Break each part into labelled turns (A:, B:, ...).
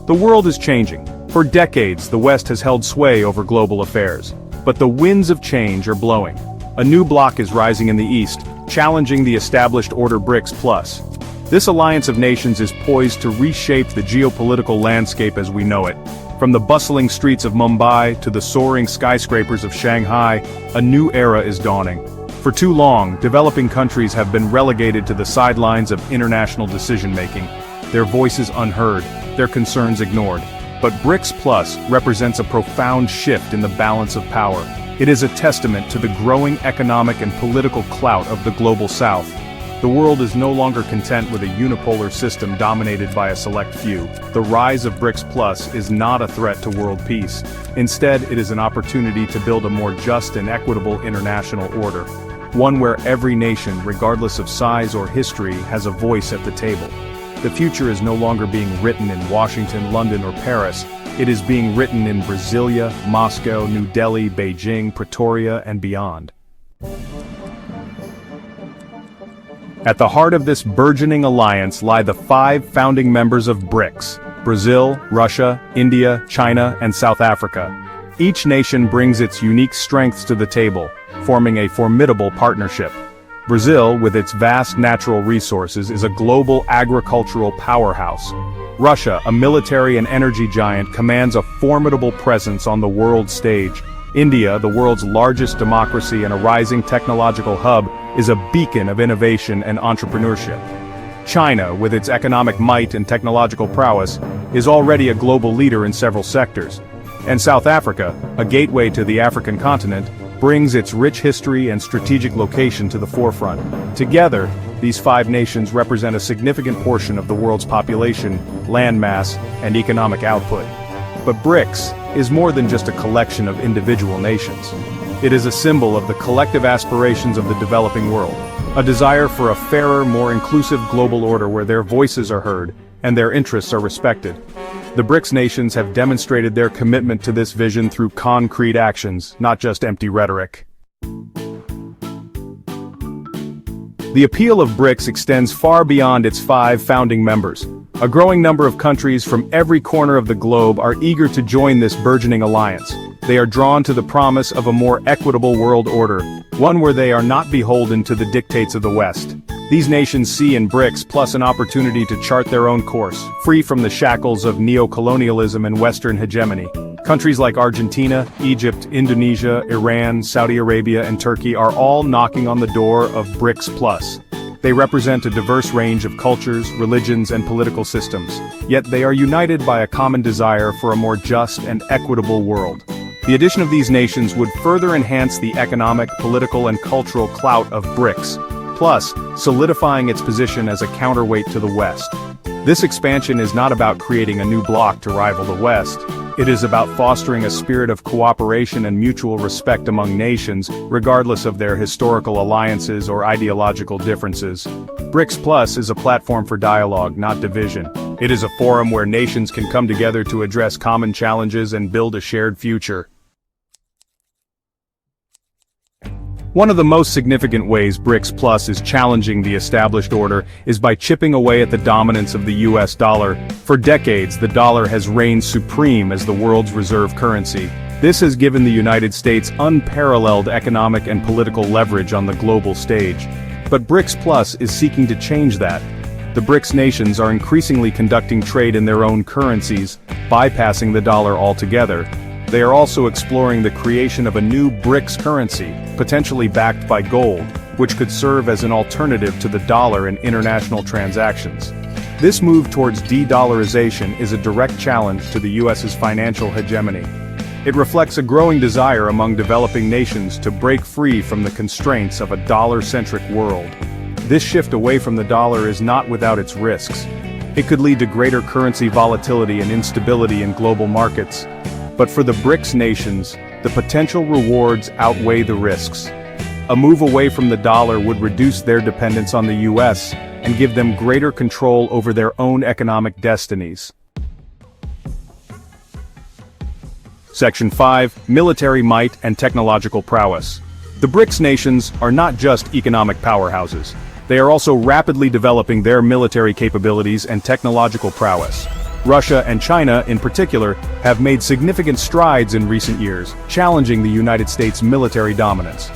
A: The world is changing. For decades, the West has held sway over global affairs. But the winds of change are blowing. A new bloc is rising in the East, challenging the established order BRICS Plus. This alliance of nations is poised to reshape the geopolitical landscape as we know it. From the bustling streets of Mumbai to the soaring skyscrapers of Shanghai, a new era is dawning. For too long, developing countries have been relegated to the sidelines of international decision-making, their voices unheard, their concerns ignored. But BRICS Plus represents a profound shift in the balance of power. It is a testament to the growing economic and political clout of the global South. The world is no longer content with a unipolar system dominated by a select few. The rise of BRICS Plus is not a threat to world peace. Instead, it is an opportunity to build a more just and equitable international order. One where every nation, regardless of size or history, has a voice at the table. The future is no longer being written in Washington, London, or Paris. It is being written in Brasilia, Moscow, New Delhi, Beijing, Pretoria, and beyond. At the heart of this burgeoning alliance lie the 5 founding members of BRICS: Brazil, Russia, India, China, and South Africa. Each nation brings its unique strengths to the table, forming a formidable partnership. Brazil, with its vast natural resources, is a global agricultural powerhouse. Russia, a military and energy giant, commands a formidable presence on the world stage. India, the world's largest democracy and a rising technological hub, is a beacon of innovation and entrepreneurship. China, with its economic might and technological prowess, is already a global leader in several sectors. And South Africa, a gateway to the African continent, brings its rich history and strategic location to the forefront. Together, these 5 nations represent a significant portion of the world's population, landmass, and economic output. But BRICS is more than just a collection of individual nations. It is a symbol of the collective aspirations of the developing world, a desire for a fairer, more inclusive global order where their voices are heard and their interests are respected. The BRICS nations have demonstrated their commitment to this vision through concrete actions, not just empty rhetoric. The appeal of BRICS extends far beyond its 5 founding members. A growing number of countries from every corner of the globe are eager to join this burgeoning alliance. They are drawn to the promise of a more equitable world order, one where they are not beholden to the dictates of the West. These nations see in BRICS Plus an opportunity to chart their own course, free from the shackles of neo-colonialism and Western hegemony. Countries like Argentina, Egypt, Indonesia, Iran, Saudi Arabia, and Turkey are all knocking on the door of BRICS Plus. They represent a diverse range of cultures, religions, and political systems, yet they are united by a common desire for a more just and equitable world. The addition of these nations would further enhance the economic, political, and cultural clout of BRICS Plus, solidifying its position as a counterweight to the West. This expansion is not about creating a new bloc to rival the West. It is about fostering a spirit of cooperation and mutual respect among nations, regardless of their historical alliances or ideological differences. BRICS Plus is a platform for dialogue, not division. It is a forum where nations can come together to address common challenges and build a shared future. One of the most significant ways BRICS Plus is challenging the established order is by chipping away at the dominance of the US dollar. For decades, the dollar has reigned supreme as the world's reserve currency. This has given the United States unparalleled economic and political leverage on the global stage. But BRICS Plus is seeking to change that. The BRICS nations are increasingly conducting trade in their own currencies, bypassing the dollar altogether. They are also exploring the creation of a new BRICS currency, potentially backed by gold, which could serve as an alternative to the dollar in international transactions. This move towards de-dollarization is a direct challenge to the US's financial hegemony. It reflects a growing desire among developing nations to break free from the constraints of a dollar-centric world. This shift away from the dollar is not without its risks. It could lead to greater currency volatility and instability in global markets. But for the BRICS nations, the potential rewards outweigh the risks. A move away from the dollar would reduce their dependence on the US and give them greater control over their own economic destinies. Section 5. Military might and technological prowess. The BRICS nations are not just economic powerhouses. They are also rapidly developing their military capabilities and technological prowess. Russia and China, in particular, have made significant strides in recent years, challenging the United States' military dominance.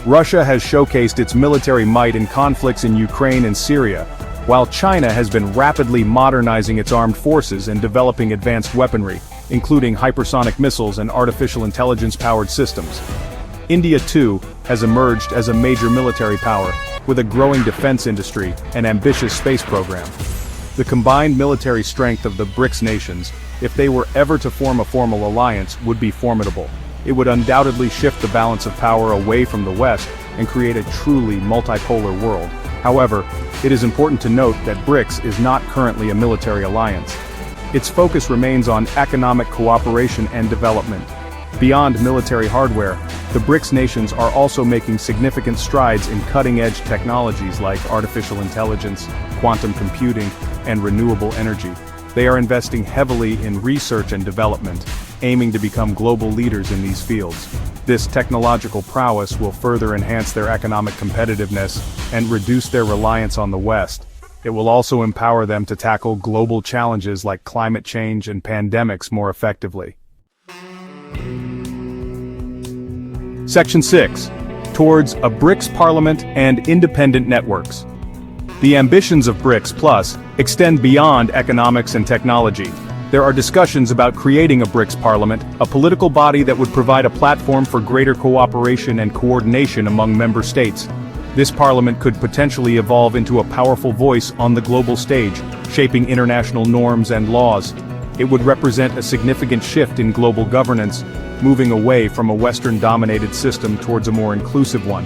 A: Russia has showcased its military might in conflicts in Ukraine and Syria, while China has been rapidly modernizing its armed forces and developing advanced weaponry, including hypersonic missiles and artificial intelligence-powered systems. India, too, has emerged as a major military power, with a growing defense industry and ambitious space program. The combined military strength of the BRICS nations, if they were ever to form a formal alliance, would be formidable. It would undoubtedly shift the balance of power away from the West and create a truly multipolar world. However, it is important to note that BRICS is not currently a military alliance. Its focus remains on economic cooperation and development. Beyond military hardware, the BRICS nations are also making significant strides in cutting-edge technologies like artificial intelligence, quantum computing, and renewable energy. They are investing heavily in research and development, aiming to become global leaders in these fields. This technological prowess will further enhance their economic competitiveness and reduce their reliance on the West. It will also empower them to tackle global challenges like climate change and pandemics more effectively. Section 6. Towards a BRICS Parliament and independent networks. The ambitions of BRICS Plus extend beyond economics and technology. There are discussions about creating a BRICS Parliament, a political body that would provide a platform for greater cooperation and coordination among member states. This parliament could potentially evolve into a powerful voice on the global stage, shaping international norms and laws. It would represent a significant shift in global governance, moving away from a Western-dominated system towards a more inclusive one.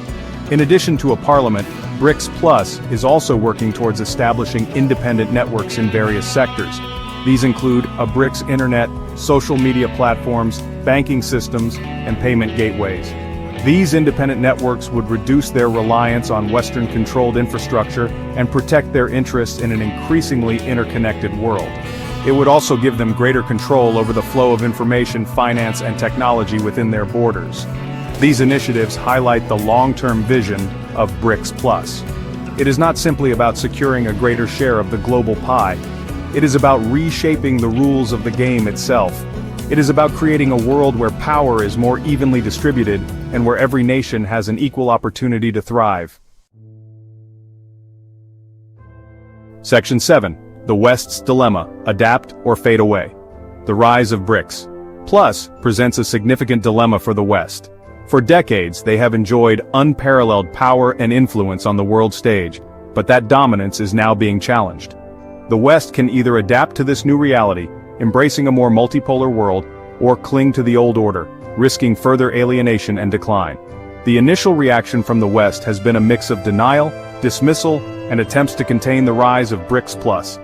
A: In addition to a parliament, BRICS Plus is also working towards establishing independent networks in various sectors. These include a BRICS internet, social media platforms, banking systems, and payment gateways. These independent networks would reduce their reliance on Western-controlled infrastructure and protect their interests in an increasingly interconnected world. It would also give them greater control over the flow of information, finance, and technology within their borders. These initiatives highlight the long-term vision of BRICS Plus. It is not simply about securing a greater share of the global pie. It is about reshaping the rules of the game itself. It is about creating a world where power is more evenly distributed and where every nation has an equal opportunity to thrive. Section 7. The West's Dilemma: Adapt or Fade Away. The rise of BRICS Plus presents a significant dilemma for the West. For decades, they have enjoyed unparalleled power and influence on the world stage, but that dominance is now being challenged. The West can either adapt to this new reality, embracing a more multipolar world, or cling to the old order, risking further alienation and decline. The initial reaction from the West has been a mix of denial, dismissal, and attempts to contain the rise of BRICS Plus.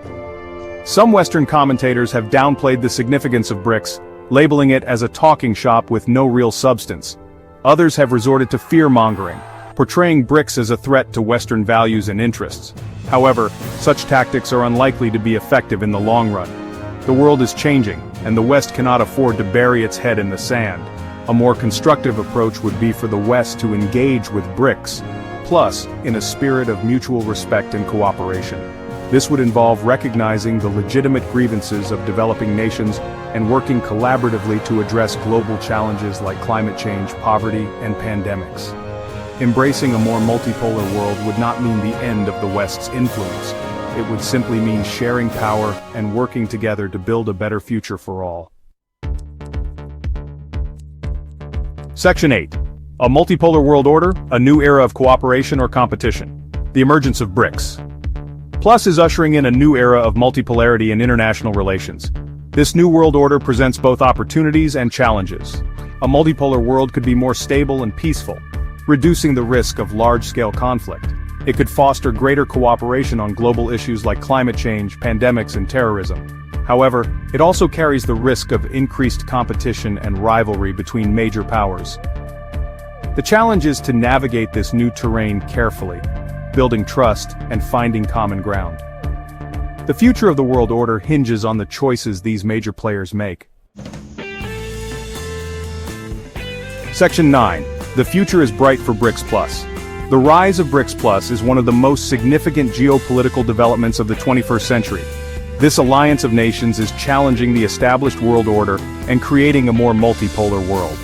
A: Some Western commentators have downplayed the significance of BRICS, labeling it as a talking shop with no real substance. Others have resorted to fear-mongering, portraying BRICS as a threat to Western values and interests. However, such tactics are unlikely to be effective in the long run. The world is changing, and the West cannot afford to bury its head in the sand. A more constructive approach would be for the West to engage with BRICS Plus in a spirit of mutual respect and cooperation. This would involve recognizing the legitimate grievances of developing nations and working collaboratively to address global challenges like climate change, poverty, and pandemics. Embracing a more multipolar world would not mean the end of the West's influence. It would simply mean sharing power and working together to build a better future for all. Section 8. A multipolar world order, a new era of cooperation or competition. The emergence of BRICS Plus is ushering in a new era of multipolarity in international relations. This new world order presents both opportunities and challenges. A multipolar world could be more stable and peaceful, reducing the risk of large-scale conflict. It could foster greater cooperation on global issues like climate change, pandemics, and terrorism. However, it also carries the risk of increased competition and rivalry between major powers. The challenge is to navigate this new terrain carefully, building trust and finding common ground. The future of the world order hinges on the choices these major players make. Section 9. The future is bright for BRICS Plus. The rise of BRICS Plus is one of the most significant geopolitical developments of the 21st century. This alliance of nations is challenging the established world order and creating a more multipolar world.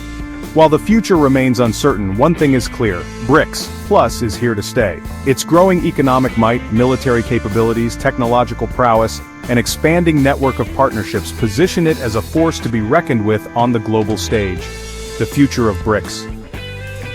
A: While the future remains uncertain, one thing is clear: BRICS Plus is here to stay. Its growing economic might, military capabilities, technological prowess, and expanding network of partnerships position it as a force to be reckoned with on the global stage. The future of BRICS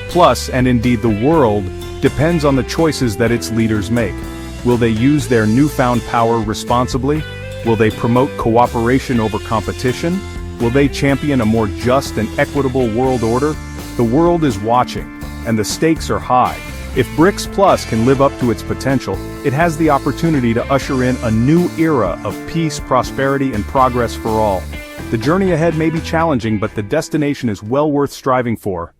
A: Plus, and indeed the world, depends on the choices that its leaders make. Will they use their newfound power responsibly? Will they promote cooperation over competition? Will they champion a more just and equitable world order? The world is watching, and the stakes are high. If BRICS Plus can live up to its potential, it has the opportunity to usher in a new era of peace, prosperity, and progress for all. The journey ahead may be challenging, but the destination is well worth striving for.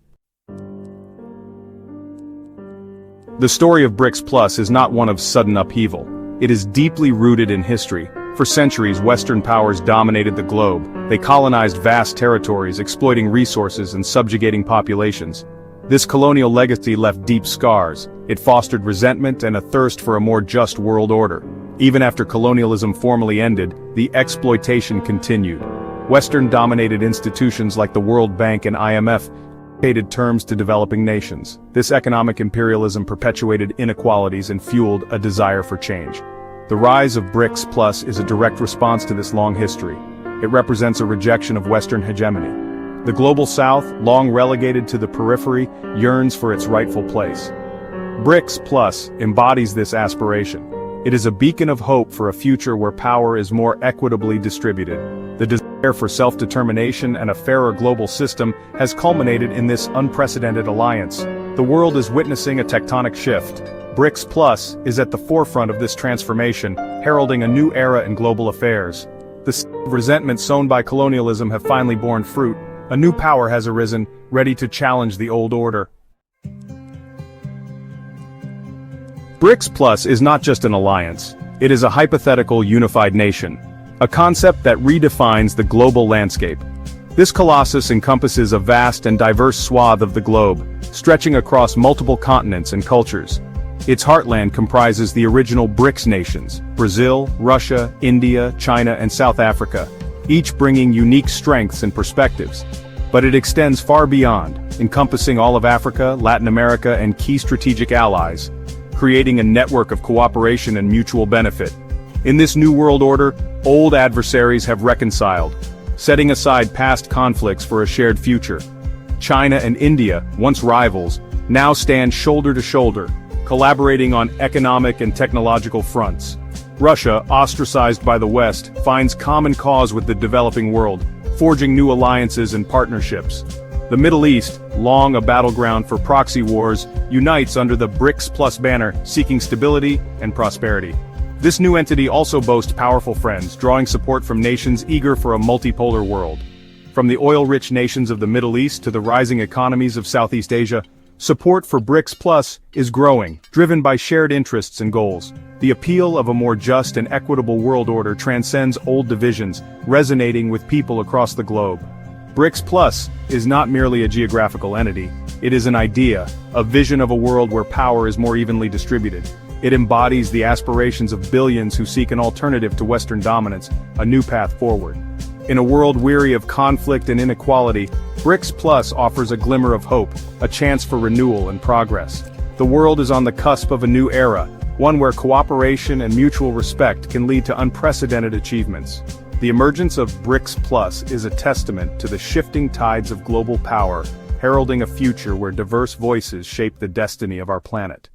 A: The story of BRICS Plus is not one of sudden upheaval. It is deeply rooted in history. For centuries, Western powers dominated the globe. They colonized vast territories, exploiting resources and subjugating populations. This colonial legacy left deep scars. It fostered resentment and a thirst for a more just world order. Even after colonialism formally ended, the exploitation continued. Western-dominated institutions like the World Bank and IMF dictated terms to developing nations. This economic imperialism perpetuated inequalities and fueled a desire for change. The rise of BRICS Plus is a direct response to this long history. It represents a rejection of Western hegemony. The global South, long relegated to the periphery, yearns for its rightful place. BRICS Plus embodies this aspiration. It is a beacon of hope for a future where power is more equitably distributed. The desire for self-determination and a fairer global system has culminated in this unprecedented alliance. The world is witnessing a tectonic shift. BRICS Plus is at the forefront of this transformation, heralding a new era in global affairs. The resentment sown by colonialism have finally borne fruit. A new power has arisen, ready to challenge the old order. BRICS Plus is not just an alliance. It is a hypothetical unified nation, a concept that redefines the global landscape. This colossus encompasses a vast and diverse swath of the globe, stretching across multiple continents and cultures. Its heartland comprises the original BRICS nations: Brazil, Russia, India, China, and South Africa, each bringing unique strengths and perspectives. But it extends far beyond, encompassing all of Africa, Latin America, and key strategic allies, creating a network of cooperation and mutual benefit. In this new world order, old adversaries have reconciled, setting aside past conflicts for a shared future. China and India, once rivals, now stand shoulder to shoulder, collaborating on economic and technological fronts. Russia, ostracized by the West, finds common cause with the developing world, forging new alliances and partnerships. The Middle East, long a battleground for proxy wars, unites under the BRICS Plus banner, seeking stability and prosperity. This new entity also boasts powerful friends, drawing support from nations eager for a multipolar world. From the oil-rich nations of the Middle East to the rising economies of Southeast Asia, support for BRICS Plus is growing, driven by shared interests and goals. The appeal of a more just and equitable world order transcends old divisions, resonating with people across the globe. BRICS Plus is not merely a geographical entity. It is an idea, a vision of a world where power is more evenly distributed. It embodies the aspirations of billions who seek an alternative to Western dominance, a new path forward. In a world weary of conflict and inequality, BRICS Plus offers a glimmer of hope, a chance for renewal and progress. The world is on the cusp of a new era, one where cooperation and mutual respect can lead to unprecedented achievements. The emergence of BRICS Plus is a testament to the shifting tides of global power, heralding a future where diverse voices shape the destiny of our planet.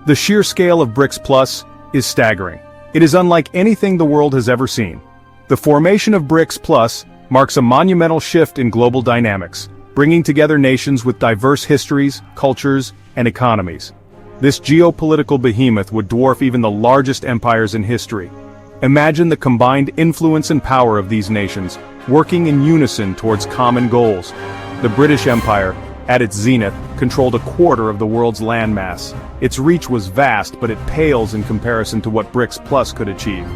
A: The sheer scale of BRICS Plus is staggering. It is unlike anything the world has ever seen. The formation of BRICS Plus marks a monumental shift in global dynamics, bringing together nations with diverse histories, cultures, and economies. This geopolitical behemoth would dwarf even the largest empires in history. Imagine the combined influence and power of these nations, working in unison towards common goals. The British Empire, at its zenith, controlled a quarter of the world's landmass. Its reach was vast, but it pales in comparison to what BRICS Plus could achieve.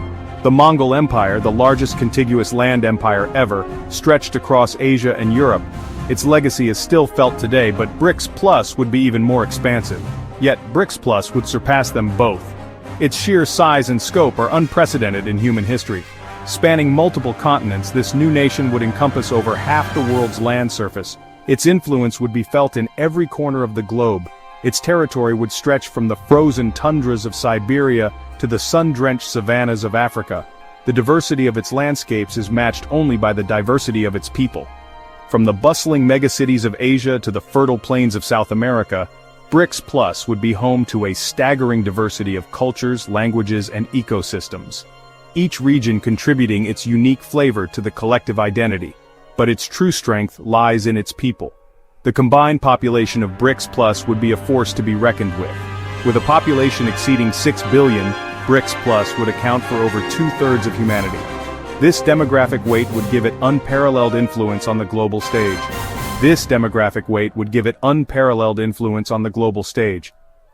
A: The Mongol Empire, the largest contiguous land empire ever, stretched across Asia and Europe. Its legacy is still felt today, but BRICS Plus would be even more expansive. Yet, BRICS Plus would surpass them both. Its sheer size and scope are unprecedented in human history. Spanning multiple continents, this new nation would encompass over half the world's land surface. Its influence would be felt in every corner of the globe. Its territory would stretch from the frozen tundras of Siberia to the sun-drenched savannas of Africa. The diversity of its landscapes is matched only by the diversity of its people. From the bustling megacities of Asia to the fertile plains of South America, BRICS Plus would be home to a staggering diversity of cultures, languages, and ecosystems. Each region contributing its unique flavor to the collective identity, but its true strength lies in its people. The combined population of BRICS Plus would be a force to be reckoned with. With a population exceeding 6 billion, BRICS Plus would account for over 2/3 of humanity. This demographic weight would give it unparalleled influence on the global stage.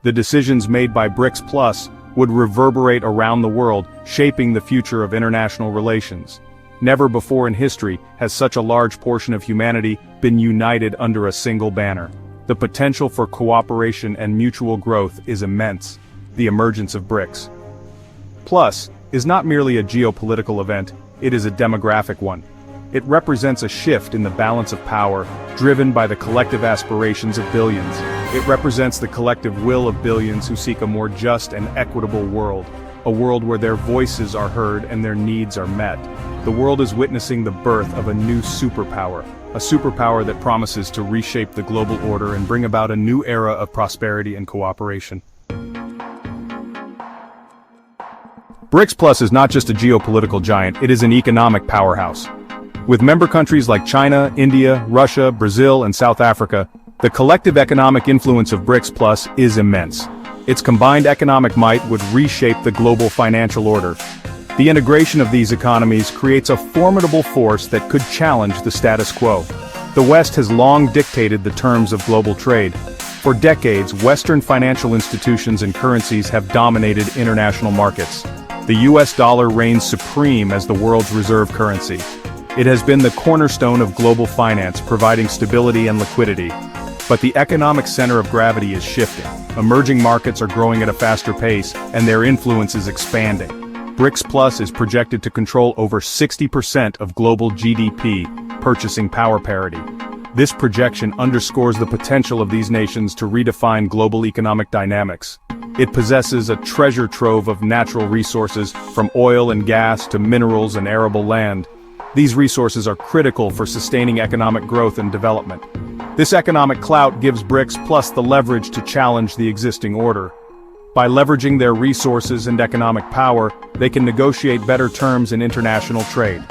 A: The decisions made by BRICS Plus would reverberate around the world, shaping the future of international relations. Never before in history has such a large portion of humanity been united under a single banner. The potential for cooperation and mutual growth is immense. The emergence of BRICS Plus is not merely a geopolitical event, it is a demographic one. It represents a shift in the balance of power, driven by the collective aspirations of billions. It represents the collective will of billions who seek a more just and equitable world, a world where their voices are heard and their needs are met. The world is witnessing the birth of a new superpower, a superpower that promises to reshape the global order and bring about a new era of prosperity and cooperation. BRICS Plus is not just a geopolitical giant, it is an economic powerhouse. With member countries like China, India, Russia, Brazil, and South Africa, the collective economic influence of BRICS Plus is immense. Its combined economic might would reshape the global financial order. The integration of these economies creates a formidable force that could challenge the status quo. The West has long dictated the terms of global trade. For decades, Western financial institutions and currencies have dominated international markets. The US dollar reigns supreme as the world's reserve currency. It has been the cornerstone of global finance, providing stability and liquidity. But the economic center of gravity is shifting. Emerging markets are growing at a faster pace, and their influence is expanding. BRICS Plus is projected to control over 60% of global GDP, purchasing power parity. This projection underscores the potential of these nations to redefine global economic dynamics. It possesses a treasure trove of natural resources, from oil and gas to minerals and arable land. These resources are critical for sustaining economic growth and development. This economic clout gives BRICS Plus the leverage to challenge the existing order. By leveraging their resources and economic power, they can negotiate better terms in international trade.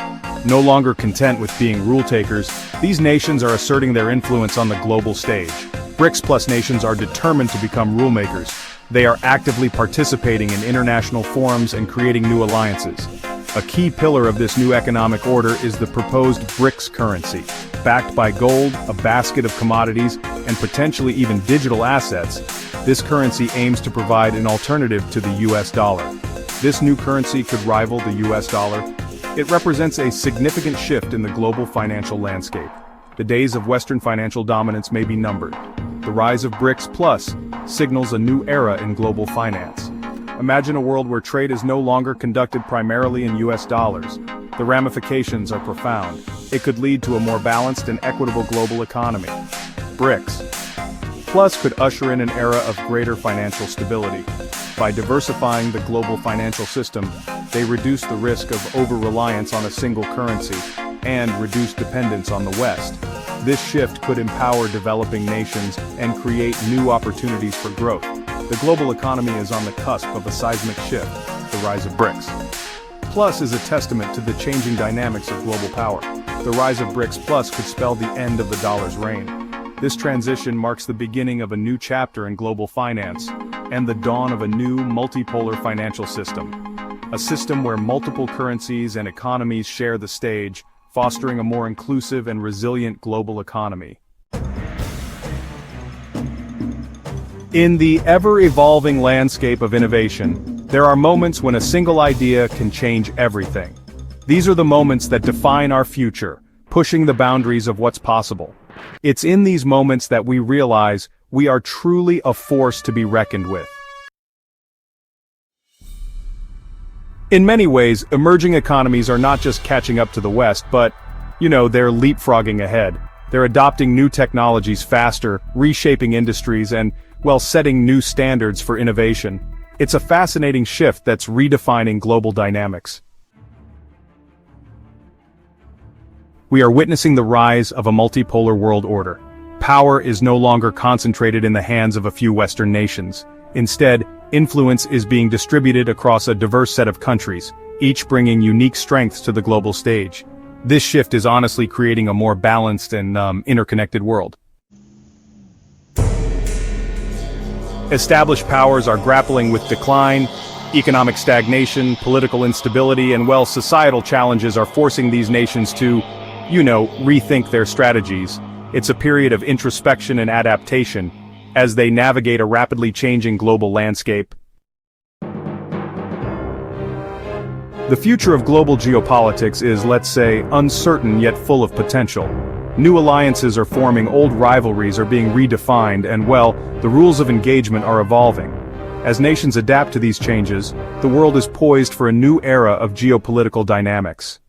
A: No longer content with being rule takers, these nations are asserting their influence on the global stage. BRICS Plus nations are determined to become rule makers. They are actively participating in international forums and creating new alliances. A key pillar of this new economic order is the proposed BRICS Currency. Backed by gold, a basket of commodities, and potentially even digital assets, this currency aims to provide an alternative to the US dollar. This new currency could rival the US dollar. It represents a significant shift in the global financial landscape. The days of Western financial dominance may be numbered. The rise of BRICS Plus signals a new era in global finance. Imagine a world where trade is no longer conducted primarily in US dollars. The ramifications are profound. It could lead to a more balanced and equitable global economy. BRICS Plus could usher in an era of greater financial stability. By diversifying the global financial system, they reduce the risk of over-reliance on a single currency and reduce dependence on the West. This shift could empower developing nations and create new opportunities for growth. The global economy is on the cusp of a seismic shift, the rise of BRICS Plus is a testament to the changing dynamics of global power. The rise of BRICS Plus could spell the end of the dollar's reign. This transition marks the beginning of a new chapter in global finance and the dawn of a new multipolar financial system. A system where multiple currencies and economies share the stage, fostering a more inclusive and resilient global economy. In the ever-evolving landscape of innovation, there are moments when a single idea can change everything. These are the moments that define our future, pushing the boundaries of what's possible. It's in these moments that we realize we are truly a force to be reckoned with. In many ways, emerging economies are not just catching up to the West, but, they're leapfrogging ahead. They're adopting new technologies faster, reshaping industries, and, setting new standards for innovation. It's a fascinating shift that's redefining global dynamics. We are witnessing the rise of a multipolar world order. Power is no longer concentrated in the hands of a few Western nations. Instead, influence is being distributed across a diverse set of countries, each bringing unique strengths to the global stage. This shift is honestly creating a more balanced and interconnected world. Established powers are grappling with decline, economic stagnation, political instability, and societal challenges are forcing these nations to, rethink their strategies. It's a period of introspection and adaptation, as they navigate a rapidly changing global landscape. The future of global geopolitics is, let's say, uncertain yet full of potential. New alliances are forming, old rivalries are being redefined, and the rules of engagement are evolving. As nations adapt to these changes, the world is poised for a new era of geopolitical dynamics.